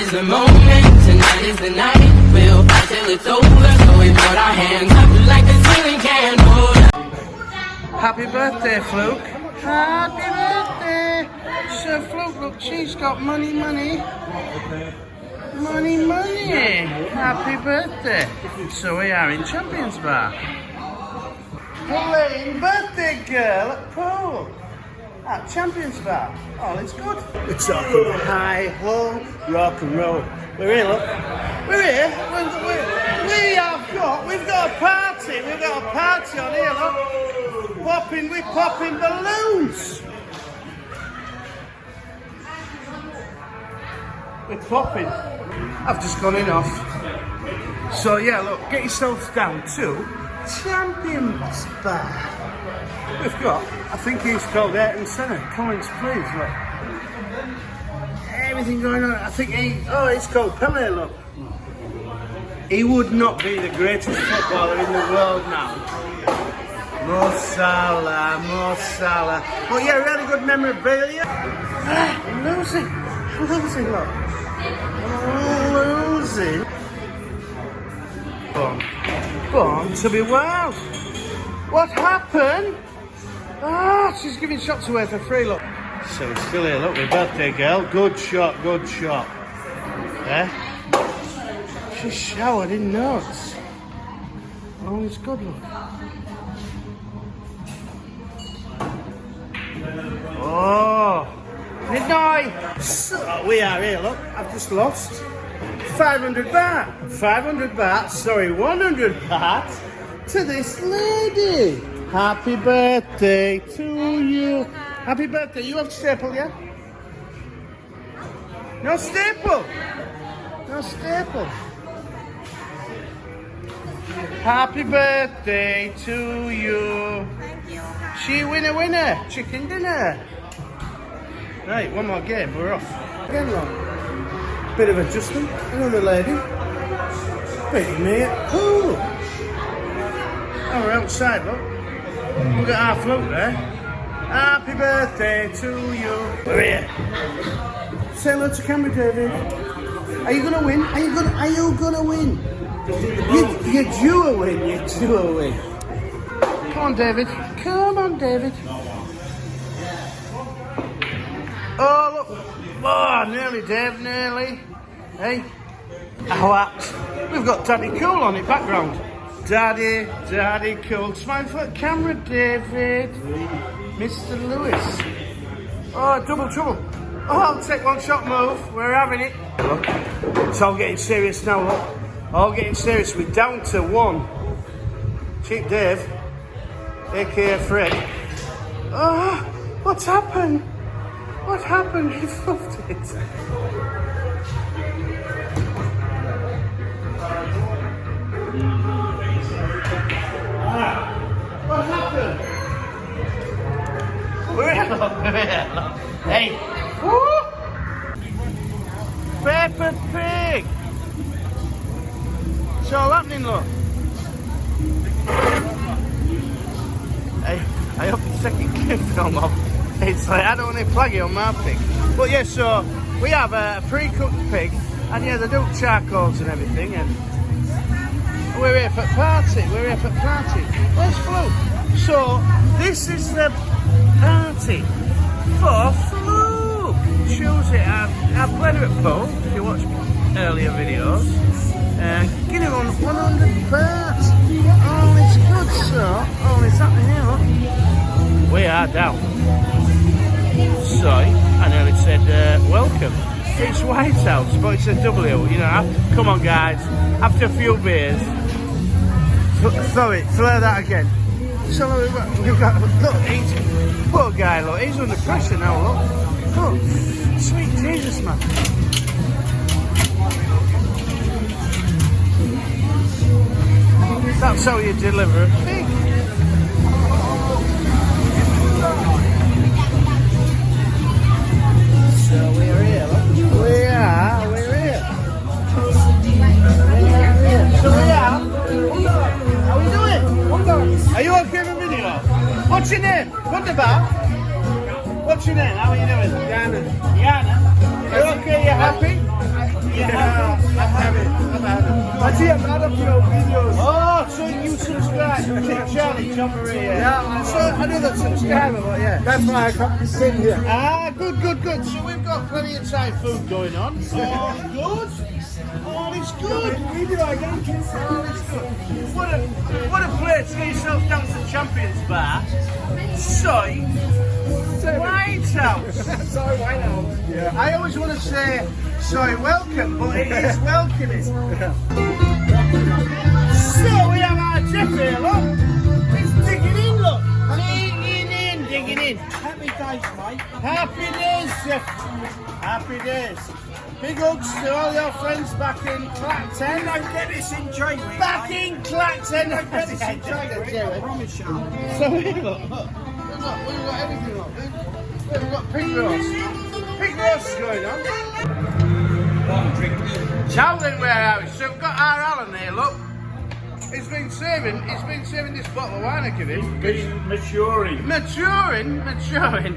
is the moment, tonight is the night. We'll fight till it's over, so we put our hands up like a ceiling can hold. Happy birthday, Fluke. Happy birthday. So, Fluke, look, she's got money. Money. Happy birthday. So we are in Champions Bar. Playing birthday girl at pool. At Champions Bar. All is good. We're talking high ho, rock and roll. We're here, look. We're here. We've got a party. We've got a party on here, look. We're popping balloons. We're popping. I've just gone in off. So yeah, look, get yourselves down to Champions Bar. We've got, I think he's called Ayrton Senna. Comments, please, look. Everything going on. I think he's called Pele, look. He would not be the greatest footballer in the world now. Mo Salah. But yeah, really good memorabilia. I'm losing, look. Losing. Born to be wild. What happened? She's giving shots away for free, look. So we're still here, look, with birthday girl. Good shot. Yeah? She showered in notes. Oh, it's good, look. Oh, midnight. So we are here, look. I've just lost 500 baht. 100 baht to this lady. Happy birthday to you. Happy birthday. You have staple, yeah? No staple. Happy birthday to you. Thank you. She winner. Chicken dinner. Right, one more game. We're off. Again, look. Bit of adjustment. Another lady. Beating me at pool. Oh, we're outside, look. Look at our float there. Happy birthday to you. We're here. Say hello to camera, David. Are you gonna win? Are you gonna win? You're due a win. Come on, David. Oh, look. Oh, nearly, Dave, nearly. Hey. What? We've got Daddy Cool on it, background. Daddy Cool. Smile for the camera, David. Mr. Lewis. Oh, double trouble. Oh, I'll take one shot move. We're having it. Look, it's all getting serious now, look. All getting serious. We're down to one. Cheap Dave, aka Fred. Oh, what's happened? He fluffed it. What happened? We're here, look. Hey. Woo! Peppa Pig. It's all happening, look. Hey, I hope the second clip film off. It's like, I don't want to flag it on my pig. But yeah, so we have a pre-cooked pig, and yeah, they do charcoals and everything, and we're here for party. Where's Fluke? So this is the party for Fluke. Choose it. I've played her at pool, if you watch earlier videos. Give it on 100 baht. Oh, it's good, so. Oh, it's happening here, look. We are down. So, I nearly said welcome. It's Whitehouse, but it's a W. You know, come on, guys. After a few beers, throw that again. So we've got look, poor guy, look, he's under pressure now, look. Look, sweet Jesus, man. That's how you deliver a pig. So we're here, look. We're here. So we are. How are you doing? Are you okay with the video? What's your name? Wunderbar. What's your name? How are you doing? Yana. Are you okay? You happy? You see a lot of your videos. Oh, so you subscribe to Charlie Chopper here. Yeah, So another subscriber, but yeah. that's why I come to sit here. Ah, good, good, good. So we've got plenty of Thai food going on. Oh, good. Oh, it's good. Video again. Oh, it's good. What a place to get yourself down to the Champions Bar. Soy Whitehouse. Sorry, Whitehouse. Yeah. I always want to say soy welcome, but it is welcoming. So we have our Jeff here, look. He's digging in, look. Digging in, digging in. Happy days, mate. Happy days, Jeff. Happy days. Big hugs to all your friends back in Clacton. Don't get this in January. Back in Clacton. Don't get this in January. I promise you. So here, look. We've got everything, look. We've got pig roast. Pig roast is going on. Chalden warehouse. So we've got our Alan here, look. He's been saving this bottle of wine I give him. Maturing. Maturing.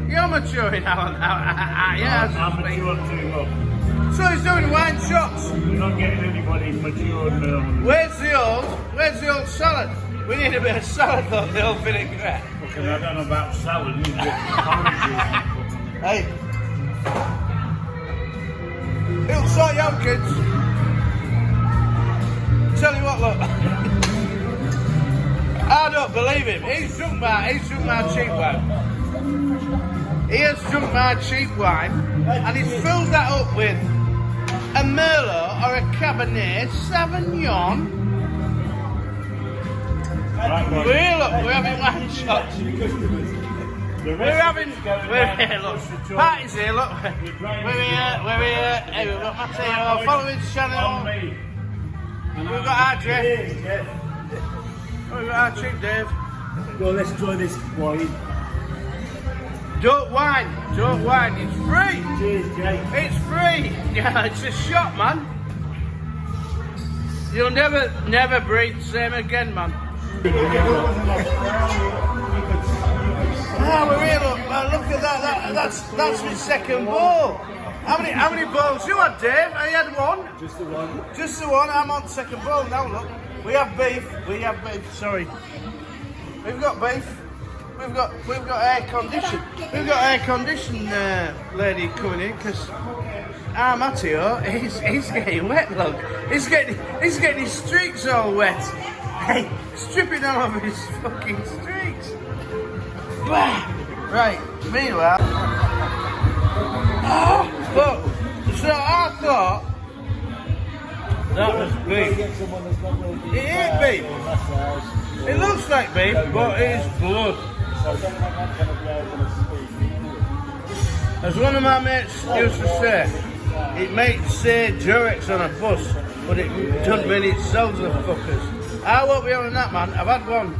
You're maturing, Alan. Yeah, I'm mature too, look. so he's doing wine shots. You're not getting anybody matured now. Where's the old salad? We need a bit of salad, look, the old vinaigrette. Because I don't know about salad. You need oranges. Hey. It'll sort you out, kids. Tell you what, look. I don't believe him. He's drunk my cheap wine. He has drunk my cheap wine, and he's filled that up with a Merlot or a Cabernet Sauvignon. We're having wine shots. We're here, look. Party's here, look. We're here. Hey, we've got Matteo, follow his channel. We've got our Jeff. We've got our cheap Dave. Well, let's try this wine. Don't whine, it's free. Cheers, Jake. It's free. Yeah, it's a shot, man. You'll never breathe the same again, man. Ah, we're here, look. Look at that. That's my second bowl. How many bowls you had, Dave? I had one. Just the one. Just the one. I'm on the second bowl now. Look, we have beef. Sorry, we've got beef. We've got air condition. We've got air condition lady coming in because our Matteo, he's getting wet. Look, he's getting his streaks all wet. Hey, stripping all over his fucking streaks. Blah. Right. Meanwhile, look. So I thought that was beef. It ain't beef. It looks like beef, but it is blood. As one of my mates used to say, it might say Durex on a bus, but it doesn't mean it sells the fuckers. I won't be having that, man. I've had one.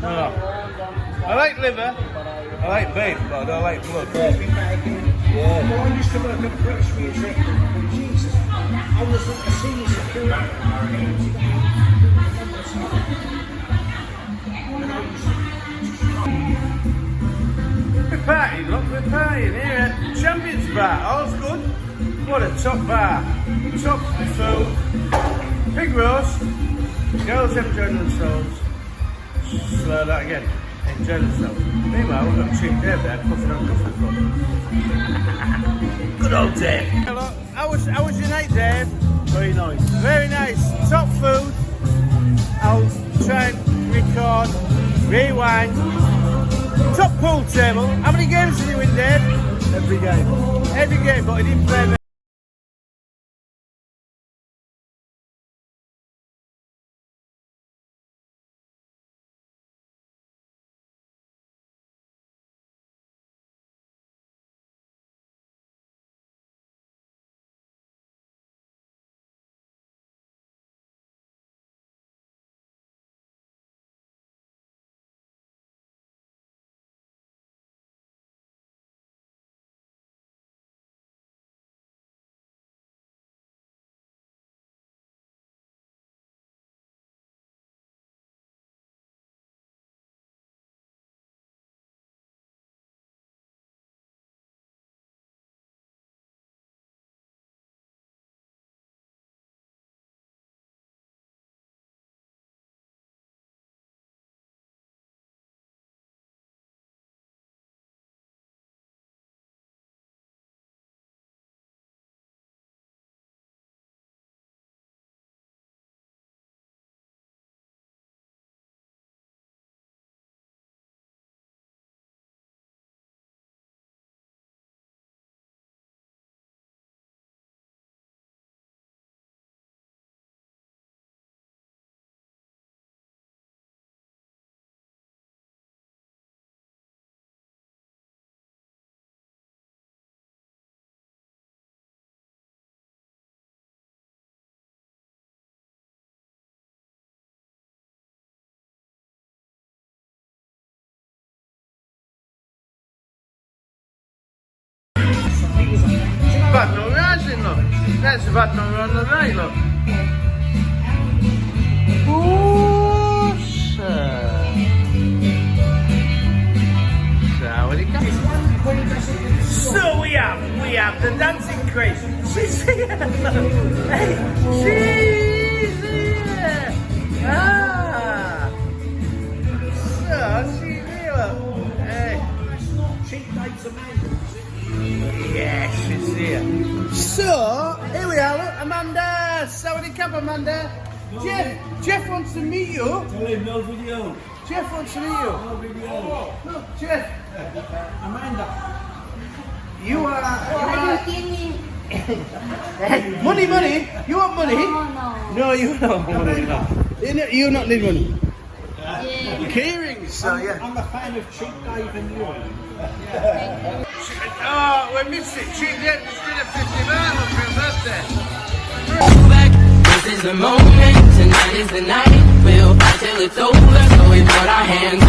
No. I like liver, I like beef, but I don't like blood. Yeah. Well, I used to work at British Music, but Jesus, I was like a senior security. We're partying, look, we're partying here at Champions Bar. All's good. What a top bar. Top food. Pig roast. Girls enjoying themselves. Slow that again. Enjoy themselves. Meanwhile, we've got Cheap Dave there, puffing on coffee club. Good old Dave. Hello. How was your night, Dave? Very nice. Very nice. Top food. I'll try and record, rewind. Top pool table. How many games did you win, Dave? Every game. Every game, but he didn't play. Batman Rising, look. That's the Batman on the right, look. Oh, sir. So we have the dancing craze. She's here. Hey, she's here. Ah. So she's here. Hey. Cheap nights amazing. Yes, she's here. So here we are. Look, Amanda. Saudi Cup, Amanda. Jeff wants to meet you. Tell him no video. Jeff wants to meet you. No video. Look, Jeff. Amanda. You are. Hey, Money. You want money? no. No, you don't want money. You not need money. Yeah. Keyrings, so yeah. I'm a fan of cheap Dave and you. Oh, we missed it. Cheap Dave just did a 50 mile for your birthday. back. This is the moment, tonight is the night. We'll fight till it's over, so we put our hands